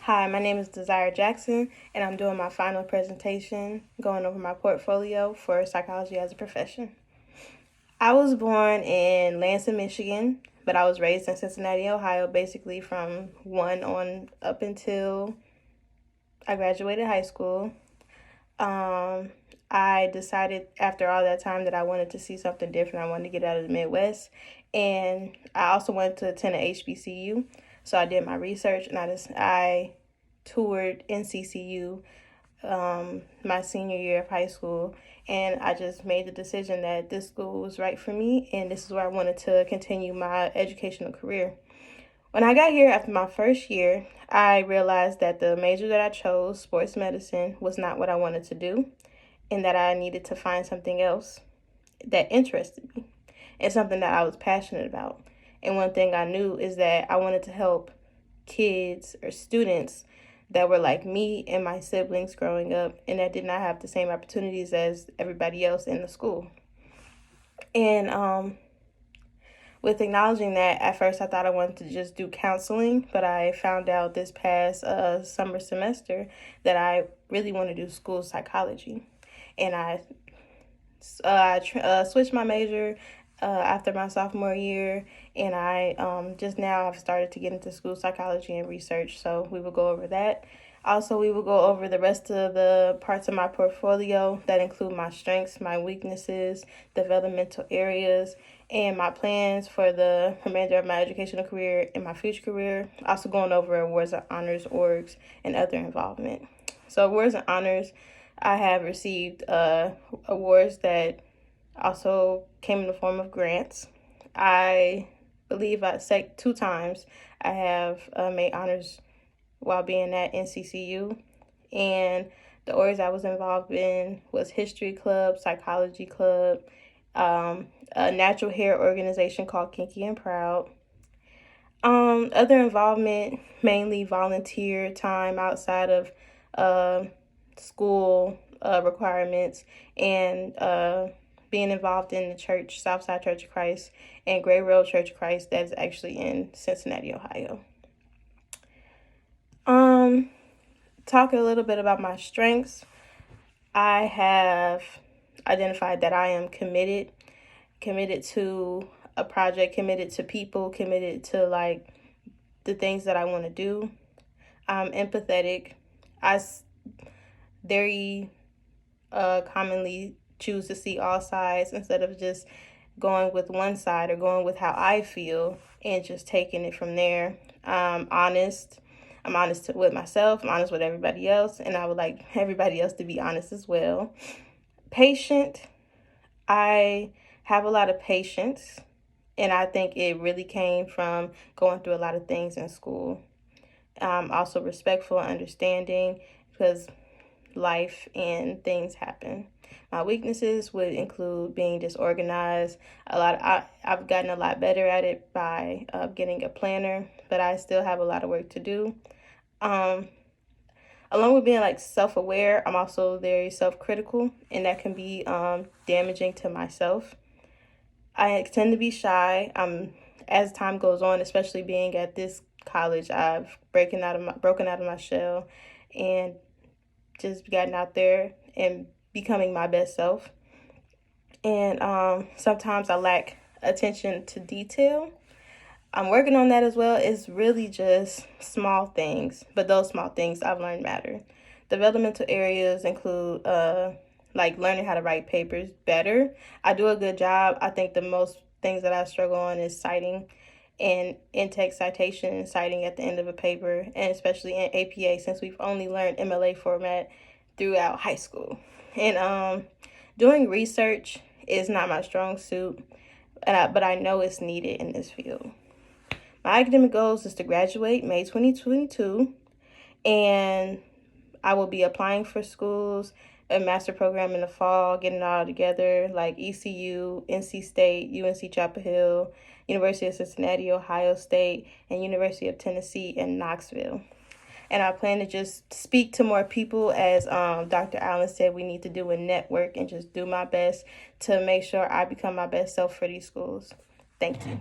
Hi, my name is Desire Jackson, and I'm doing my final presentation, going over my portfolio for psychology as a profession. I was born in Lansing, Michigan, but I was raised in Cincinnati, Ohio, basically from 1 on up until I graduated high school. I decided after all that time that I wanted to see something different. I wanted to get out of the Midwest, and I also wanted to attend a HBCU. So I did my research, and I toured NCCU my senior year of high school, and I just made the decision that this school was right for me, and this is where I wanted to continue my educational career. When I got here after my first year, I realized that the major that I chose, sports medicine, was not what I wanted to do, and that I needed to find something else that interested me and something that I was passionate about. And one thing I knew is that I wanted to help kids or students that were like me and my siblings growing up and that did not have the same opportunities as everybody else in the school. And with acknowledging that, at first I thought I wanted to just do counseling, but I found out this past summer semester that I really want to do school psychology. And I switched my major after my sophomore year, and I just now have started to get into school psychology and research. So we will go over that. Also, we will go over the rest of the parts of my portfolio that include my strengths, my weaknesses, developmental areas, and my plans for the remainder of my educational career and my future career. Also going over awards and honors, orgs, and other involvement. So awards and honors, I have received awards that also came in the form of grants. I believe I said 2 times I have made honors while being at NCCU. And the orgs I was involved in was History Club, Psychology Club, a natural hair organization called Kinky and Proud. Other involvement, mainly volunteer time outside of school requirements, and being involved in the church, Southside Church of Christ, and Gray Road Church of Christ, that's actually in Cincinnati, Ohio. Talking a little bit about my strengths, I have identified that I am committed to a project, committed to people, committed to like the things that I want to do. I'm empathetic. I very commonly choose to see all sides instead of just going with one side or going with how I feel and just taking it from there. Honest. I'm honest with myself. I'm honest with everybody else, and I would like everybody else to be honest as well. Patient. I have a lot of patience, and I think it really came from going through a lot of things in school. Also respectful and understanding, because life and things happen. My weaknesses would include being disorganized. I've gotten a lot better at it by getting a planner, but I still have a lot of work to do. Along with being like self-aware, I'm also very self-critical, and that can be damaging to myself. I tend to be shy. As time goes on, especially being at this college, I've broken out of my shell and just gotten out there and becoming my best self. And sometimes I lack attention to detail. I'm working on that as well. It's really just small things, but those small things I've learned matter. Developmental areas include like learning how to write papers better. I do a good job. I think the most things that I struggle on is citing and in-text citation and citing at the end of a paper, and especially in APA, since we've only learned MLA format throughout high school. And doing research is not my strong suit, but I know it's needed in this field. My academic goals is to graduate May 2022, and I will be applying for schools, a master program in the fall, getting it all together, like ECU, NC State, UNC Chapel Hill, University of Cincinnati, Ohio State, and University of Tennessee in Knoxville. And I plan to just speak to more people, as Dr. Allen said, we need to do a network and just do my best to make sure I become my best self for these schools. Thank you.